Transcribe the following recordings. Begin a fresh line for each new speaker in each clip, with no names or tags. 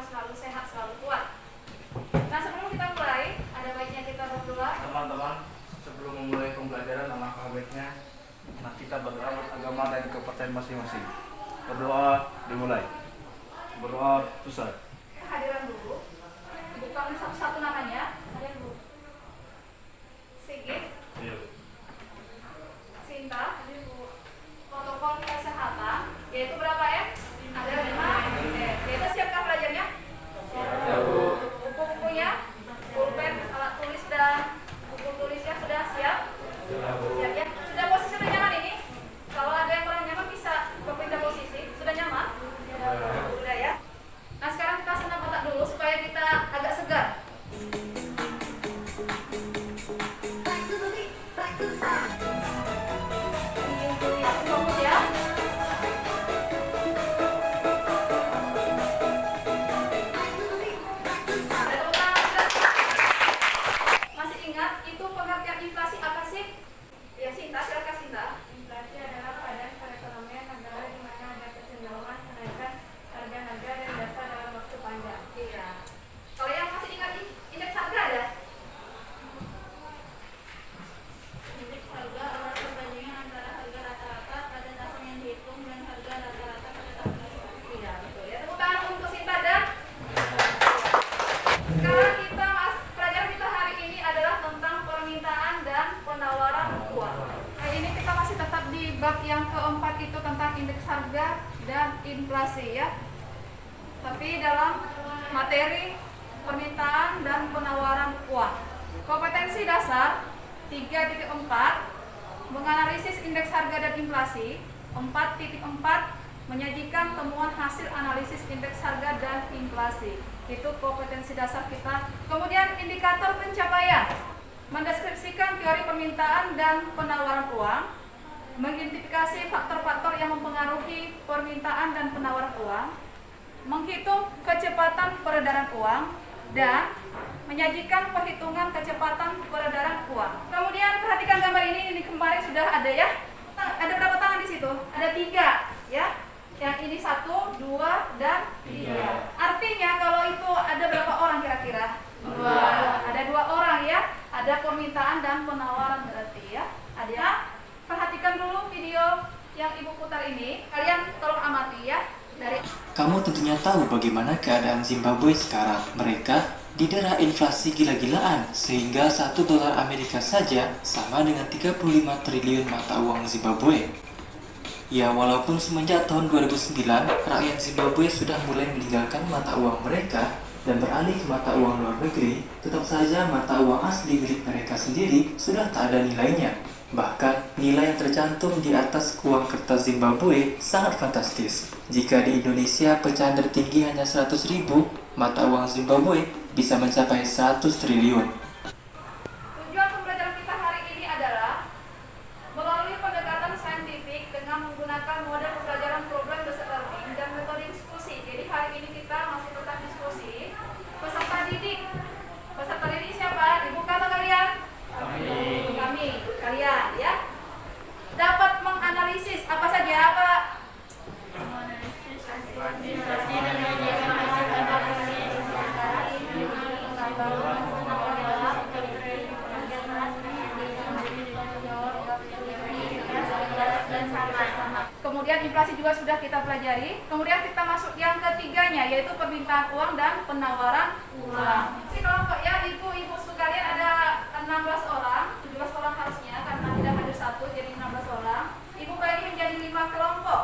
selalu sehat, selalu kuat. Nah, sebelum kita mulai, ada baiknya kita berdoa.
Teman-teman, sebelum memulai pembelajaran, alangkah baiknya kita berdoa agama dan kepercayaan masing-masing. Berdoa dimulai. Berdoa pusat.
Kehadiran dulu. Bukan satu-satu namanya. Hadir dulu. Sigit.
Iya.
Sinta. Protokol kesehatan. Yaitu berapa ya? Ada 5. Yaitu siapkah belajarnya?
Ya, Bu.
Buku-bukunya, pulpen, alat tulis dan buku tulisnya sudah siap?
Ya, Bu.
Siap ya? Sudah posisi sudah nyaman ini? Kalau ada yang kurang nyaman bisa berpindah posisi. Sudah nyaman? Sudah ya? Nah, sekarang kita senam otak dulu supaya kita agak segar. Fokus ya. Masih ingat itu pengertian inflasi apa sih? Ya, Sinta, silakan Sinta.
Inflasi adalah keadaan perekonomian negara di mana ada kecenderungan kenaikan harga-harga dan jasa dalam waktu panjang.
Iya. Kalau yang masih ingat indeks harga ada?
Indeks harga adalah perbandingan antara harga rata-rata pada tahun yang dihitung dan harga rata-rata pada tahun tersebut.
Iya, betul ya. Tepuk tangan untuk Sinta dan sekarang kita pelajaran kita hari ini adalah tentang permintaan dan penawaran uang. Nah, ini kita masih tetap di bab yang keempat itu tentang indeks harga dan inflasi ya. Tapi dalam materi permintaan dan penawaran uang. Kompetensi dasar 3.4 menganalisis indeks harga dan inflasi. 4.4 menyajikan temuan hasil analisis indeks harga dan inflasi. Itu kompetensi dasar kita. Kemudian indikator pencapaian mendeskripsikan teori permintaan dan penawaran uang, mengidentifikasi faktor-faktor yang mempengaruhi permintaan dan penawaran uang, menghitung kecepatan peredaran uang, dan menyajikan perhitungan kecepatan peredaran uang. Kemudian perhatikan gambar ini kemarin sudah ada ya. Ada berapa tangan di situ? Ada 3 ya. Yang ini 1, 2, dan 3. Artinya kalau itu ada berapa orang kira-kira? 2. Ada 2 orang ya. Ada permintaan dan penawaran berarti ya. Ada. Perhatikan dulu video yang Ibu putar ini. Kalian tolong amati ya. Dari
Kamu tentunya tahu bagaimana keadaan Zimbabwe sekarang. Mereka didera inflasi gila-gilaan, sehingga $1 Amerika saja sama dengan 35 triliun mata uang Zimbabwe. Ya, walaupun semenjak tahun 2009, rakyat Zimbabwe sudah mulai meninggalkan mata uang mereka dan beralih ke mata uang luar negeri, tetap saja mata uang asli milik mereka sendiri sudah tak ada nilainya. Bahkan, nilai yang tercantum di atas uang kertas Zimbabwe sangat fantastis. Jika di Indonesia pecahan tertinggi hanya 100.000, mata uang Zimbabwe bisa mencapai 100 triliun.
tujuan pembelajaran kita hari ini adalah melalui pendekatan saintifik dengan menggunakan model pembelajaran problem based learning dan metode diskusi. Jadi hari ini kita masih tetap diskusi. Peserta didik. Peserta didik siapa? Ibu kata kalian? Kami. Kalian ya. Dapat menganalisis apa saja apa?
Menganalisis inflasi dan menyajikan hasil analisis
Kemudian inflasi juga sudah kita pelajari. Kemudian kita masuk yang ketiganya yaitu permintaan uang dan penawaran uang. Si kelompok ya ibu-ibu sekalian ada 16 orang, 17 orang harusnya karena tidak hadir 1 jadi 16 orang. Ibu bagi menjadi 5 kelompok.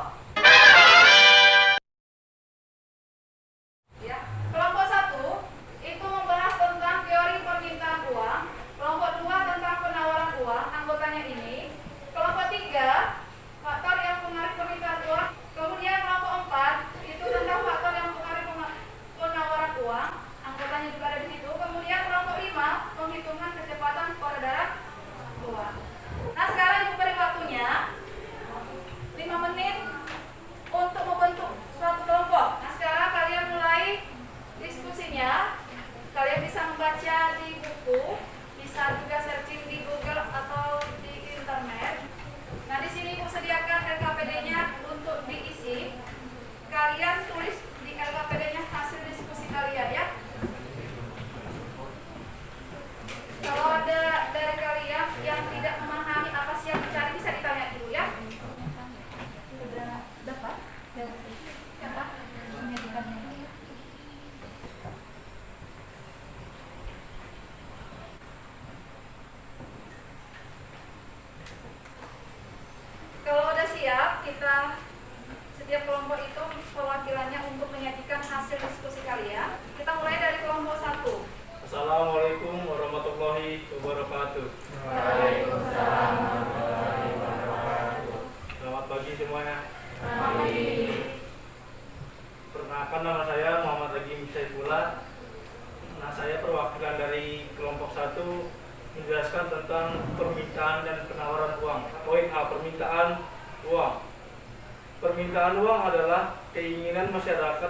Ya. Kelompok 1 itu membahas tentang teori permintaan uang. Kelompok 2 tentang penawaran uang, anggotanya ini. Kelompok 3 faktor yang mempengaruhi permintaan uang. Kemudian kelompok 4 itu tentang faktor yang mempengaruhi penawaran uang, anggotanya juga ada di situ. Kemudian kelompok 5 penghitungan kecepatan peredaran uang. Nah, sekarang Ibu beri waktunya 5 menit
perwakilan dari kelompok 1 menjelaskan tentang permintaan dan penawaran uang. Poin A, permintaan uang. Permintaan uang adalah keinginan masyarakat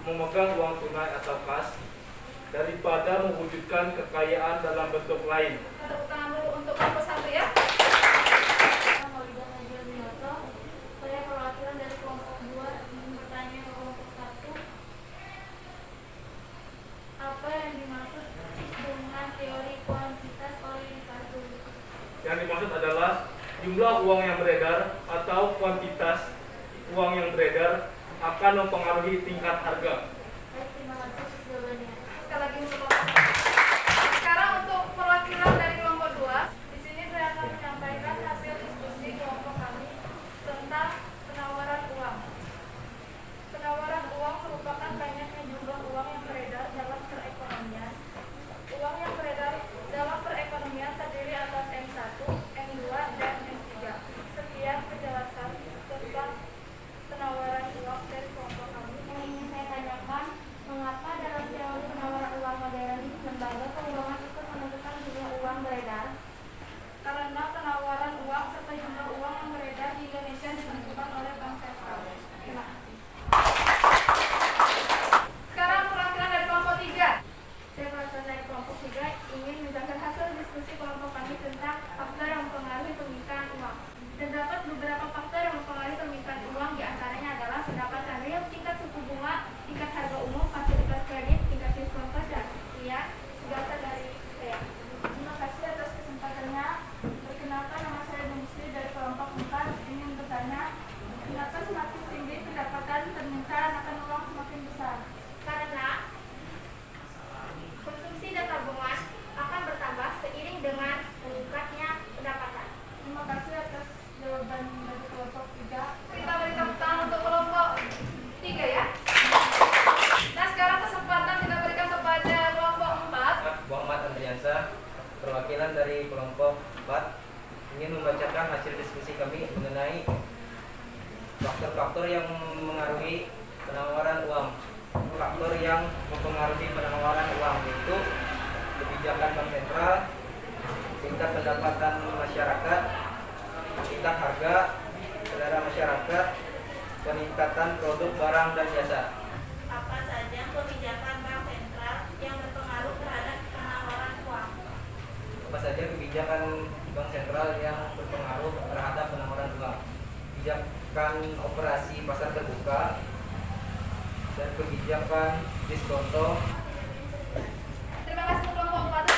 memegang uang tunai atau kas daripada mewujudkan kekayaan dalam bentuk lain.
Tepuk tangan dulu untuk kelompok 1 ya.
Maulida Najwa Minoto, saya perwakilan dari kelompok 2 ingin bertanya ke kelompok 1, apa yang dimaksud dengan teori kuantitas oleh Ricardo?
Yang dimaksud adalah jumlah uang yang beredar atau kuantitas uang yang beredar akan mempengaruhi tingkat harga.
Baik, terima kasih atas jawabannya.
Sekali lagi untuk kelompok 1. Sekarang untuk perwakilan dari kelompok 2, di sini saya akan menyampaikan hasil diskusi kelompok kami tentang penawaran uang. Penawaran uang merupakan banyaknya jumlah uang yang beredar dalam perekonomian. Uang yang beredar dalam perekonomian terdiri atas M1, M2, dan M3. Sekian penjelasan tentang penawaran uang dari kelompok kami.
Yang ingin saya tanyakan, mengapa dalam teori penawaran uang modern lembaga keuangan ikut menentukan jumlah uang beredar?
Karena penawaran uang serta jumlah uang yang beredar di Indonesia ditentukan oleh Bank Sentral. Terima kasih. Sekarang perwakilan dari kelompok 3.
Saya perwakilan dari kelompok 3 ingin menjelaskan hasil diskusi kelompok kami tentang faktor yang mempengaruhi permintaan uang. Terdapat beberapa faktor yang mempengaruhi permintaan uang, diantaranya adalah pendapatan real, tingkat suku bunga, tingkat harga umum, fasilitas kredit, tingkat diskon kos, dan sekian. Sekian dari saya. Terima kasih atas kesempatannya. Perkenalkan, nama saya Musli dari kelompok 4 ingin bertanya, kenapa semakin tinggi pendapatan permintaan akan uang semakin besar?
Karena konsumsi dan tabungan akan bertambah seiring dengan meningkatnya pendapatan.
Terima kasih atas jawaban dari kelompok 3.
Kita beri tepuk tangan untuk kelompok 3 ya. Nah, sekarang kesempatan kita berikan kepada kelompok 4.
Muhammad Andriansa, perwakilan dari kelompok 4, ingin membacakan hasil diskusi kami mengenai faktor-faktor yang mengaruhi penawaran uang. Faktor yang mempengaruhi penawaran uang yaitu kebijakan Bank Sentral, tingkat pendapatan masyarakat, tingkat harga selera masyarakat, peningkatan produk barang dan jasa.
Apa saja kebijakan Bank Sentral yang berpengaruh terhadap penawaran uang?
Apa saja kebijakan Bank Sentral yang berpengaruh terhadap penawaran uang? Kebijakan operasi pasar terbuka dan kebijakan diskonto.
Terima kasih untuk kelompok 4.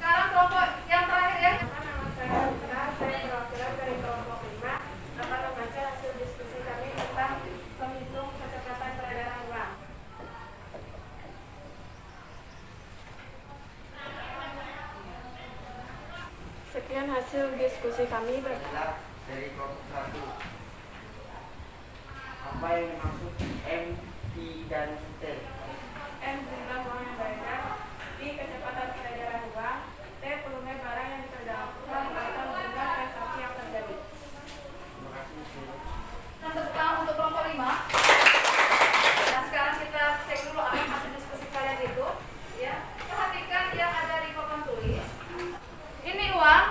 Sekarang kelompok yang terakhir ya.
Nama saya Rika, saya perwakilan dari kelompok 5 akan membaca hasil diskusi kami tentang menghitung kecepatan peredaran uang. Sekian hasil diskusi kami.
Dari kelompok 1, apa yang dimaksud M, V, dan T?
M jumlah uang yang beredar, B kecepatan peredaran uang, T volume barang yang diperdagangkan atau jumlah transaksi yang terjadi.
Terima kasih.
Dan tepuk tangan untuk kelompok 5. Nah, sekarang kita cek dulu apa hasil diskusi kalian itu. Ya, perhatikan yang ada di papan tulis. Ini uang,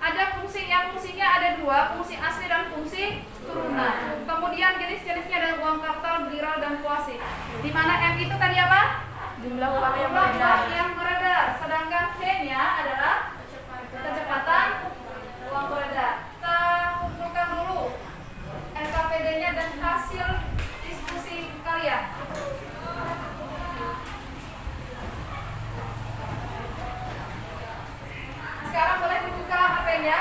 ada fungsinya ada 2, fungsi asli dan fungsi turunan. Kemudian jenis-jenisnya ada uang kartal, biral, dan kuasi. Di mana M itu tadi apa?
Jumlah uang yang
Jumlah
beredar.
uang yang beredar. Sedangkan C-nya adalah kecepatan uang beredar. Kita kumpulkan dulu SKPD-nya dan hasil diskusi kalian. Sekarang boleh dibuka HP-nya.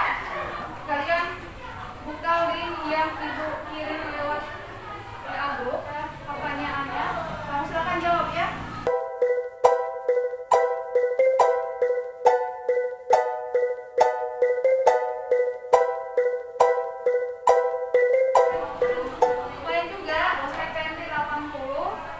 Kalian buka link yang ibu kirim lewat WA group. Pertanyaannya, kamu silakan jawab ya. Boleh juga, SPPMD 80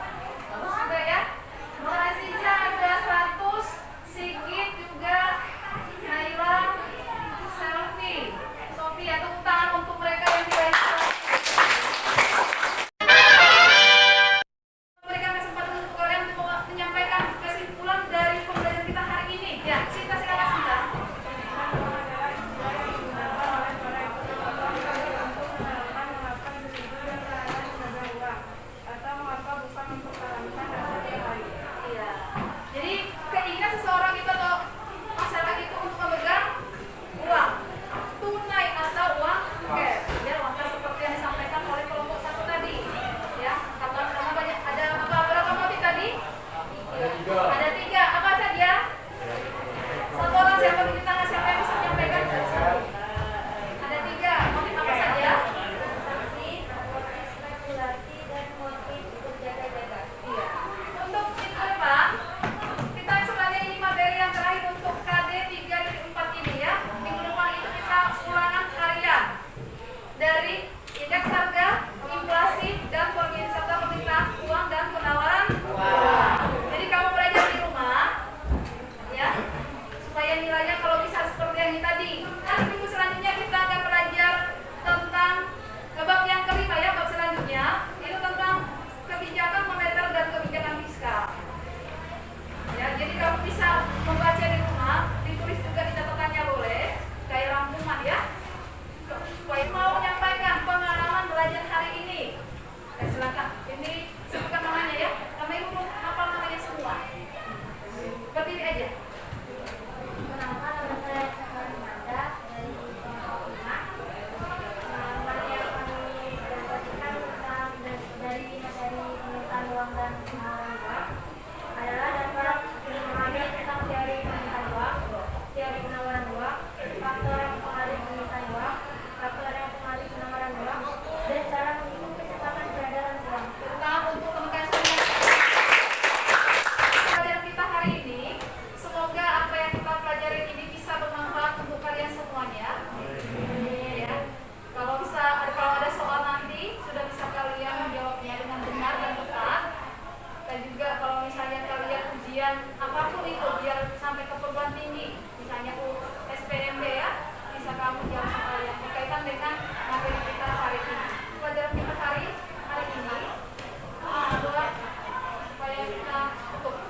untuk